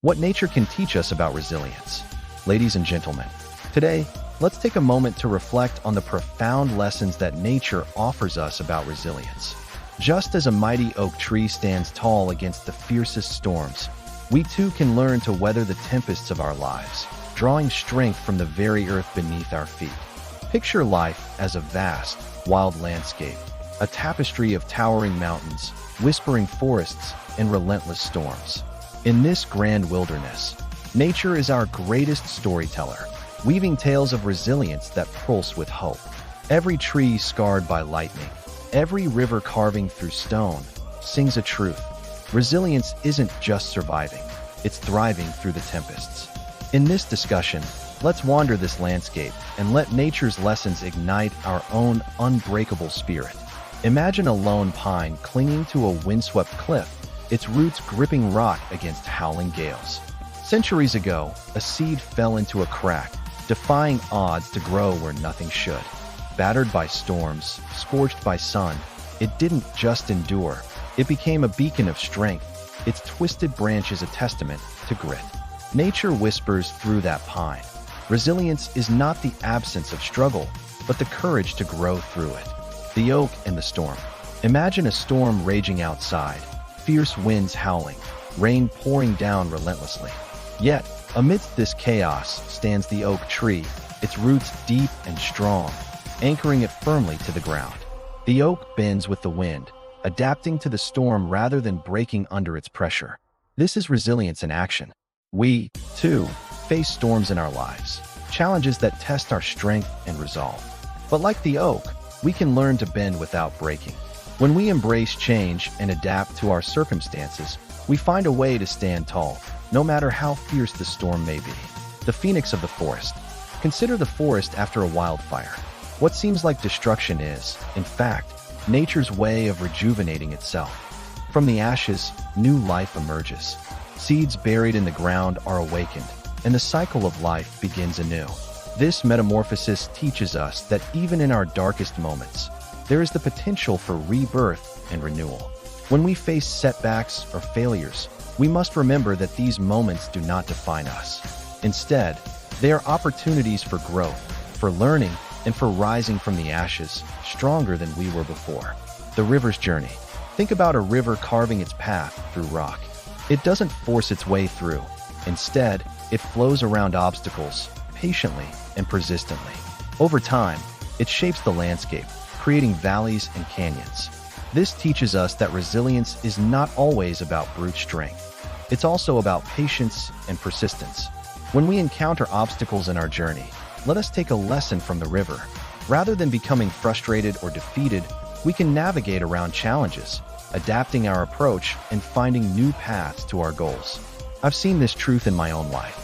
what nature can teach us about resilience. Ladies and gentlemen, today, let's take a moment to reflect on the profound lessons that nature offers us about resilience. Just as a mighty oak tree stands tall against the fiercest storms, we too can learn to weather the tempests of our lives, drawing strength from the very earth beneath our feet. Picture life as a vast, wild landscape, a tapestry of towering mountains, whispering forests, and relentless storms. In this grand wilderness, nature is our greatest storyteller, weaving tales of resilience that pulse with hope. Every tree scarred by lightning, every river carving through stone, sings a truth. Resilience isn't just surviving, it's thriving through the tempests. In this discussion, let's wander this landscape and let nature's lessons ignite our own unbreakable spirit. Imagine a lone pine clinging to a windswept cliff, its roots gripping rock against howling gales. Centuries ago, a seed fell into a crack, defying odds to grow where nothing should. Battered by storms, scorched by sun, it didn't just endure, it became a beacon of strength, its twisted branches a testament to grit. Nature whispers through that pine. Resilience is not the absence of struggle, but the courage to grow through it. The oak and the storm. Imagine a storm raging outside, fierce winds howling, rain pouring down relentlessly. Yet, amidst this chaos stands the oak tree, its roots deep and strong, anchoring it firmly to the ground. The oak bends with the wind, adapting to the storm rather than breaking under its pressure. This is resilience in action. We, too, face storms in our lives, challenges that test our strength and resolve. But like the oak, we can learn to bend without breaking. When we embrace change and adapt to our circumstances, we find a way to stand tall, no matter how fierce the storm may be. The phoenix of the forest. Consider the forest after a wildfire. What seems like destruction is, in fact, nature's way of rejuvenating itself. From the ashes, new life emerges. Seeds buried in the ground are awakened, and the cycle of life begins anew. This metamorphosis teaches us that even in our darkest moments, there is the potential for rebirth and renewal. When we face setbacks or failures, we must remember that these moments do not define us. Instead, they are opportunities for growth, for learning, and for rising from the ashes, stronger than we were before. The river's journey. Think about a river carving its path through rock. It doesn't force its way through. Instead, it flows around obstacles, patiently and persistently. Over time, it shapes the landscape, creating valleys and canyons. This teaches us that resilience is not always about brute strength. It's also about patience and persistence. When we encounter obstacles in our journey, let us take a lesson from the river. Rather than becoming frustrated or defeated, we can navigate around challenges, adapting our approach and finding new paths to our goals. I've seen this truth in my own life.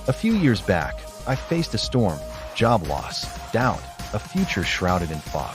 A few years back, I faced a storm, job loss, doubt, a future shrouded in fog.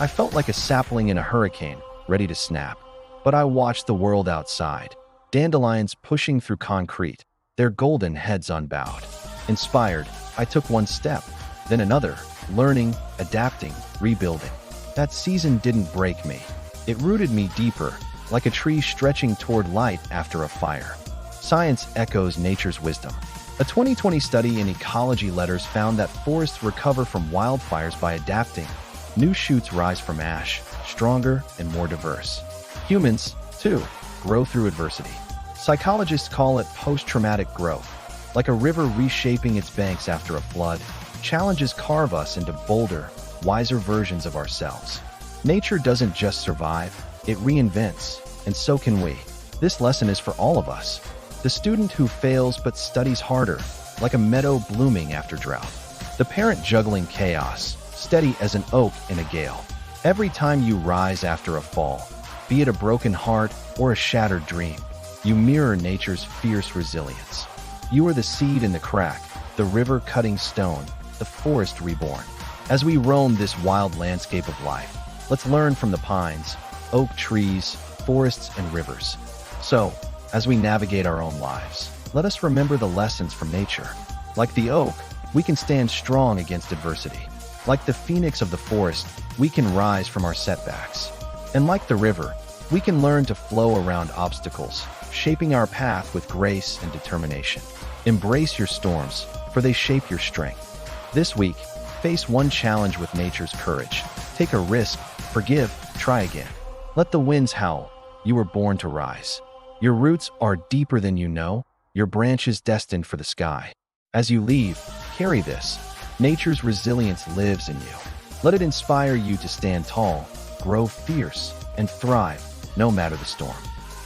I felt like a sapling in a hurricane, ready to snap. But I watched the world outside, dandelions pushing through concrete, their golden heads unbowed. Inspired, I took one step, then another, learning, adapting, rebuilding. That season didn't break me. It rooted me deeper, like a tree stretching toward light after a fire. Science echoes nature's wisdom. A 2020 study in Ecology Letters found that forests recover from wildfires by adapting. New shoots rise from ash, stronger and more diverse. Humans, too, grow through adversity. Psychologists call it post-traumatic growth. Like a river reshaping its banks after a flood, challenges carve us into bolder, wiser versions of ourselves. Nature doesn't just survive, it reinvents, and so can we. This lesson is for all of us. The student who fails but studies harder, like a meadow blooming after drought. The parent juggling chaos, steady as an oak in a gale. Every time you rise after a fall, be it a broken heart or a shattered dream, you mirror nature's fierce resilience. You are the seed in the crack, the river cutting stone, the forest reborn. As we roam this wild landscape of life, let's learn from the pines, oak trees, forests, and rivers. So, as we navigate our own lives, let us remember the lessons from nature. Like the oak, we can stand strong against adversity. Like the phoenix of the forest, we can rise from our setbacks. And like the river, we can learn to flow around obstacles, shaping our path with grace and determination. Embrace your storms, for they shape your strength. This week, face one challenge with nature's courage. Take a risk, forgive, try again. Let the winds howl. You were born to rise. Your roots are deeper than you know, your branches destined for the sky. As you leave, carry this. Nature's resilience lives in you. Let it inspire you to stand tall, grow fierce, and thrive, no matter the storm.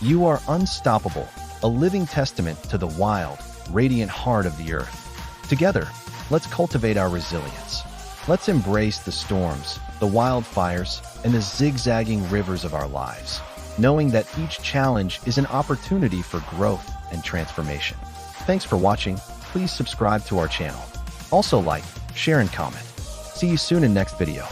You are unstoppable, a living testament to the wild, radiant heart of the earth. Together, let's cultivate our resilience. Let's embrace the storms, the wildfires, and the zigzagging rivers of our lives, knowing that each challenge is an opportunity for growth and transformation. Thanks for watching. Please subscribe to our channel. Also like, share, and comment. See you soon in next video.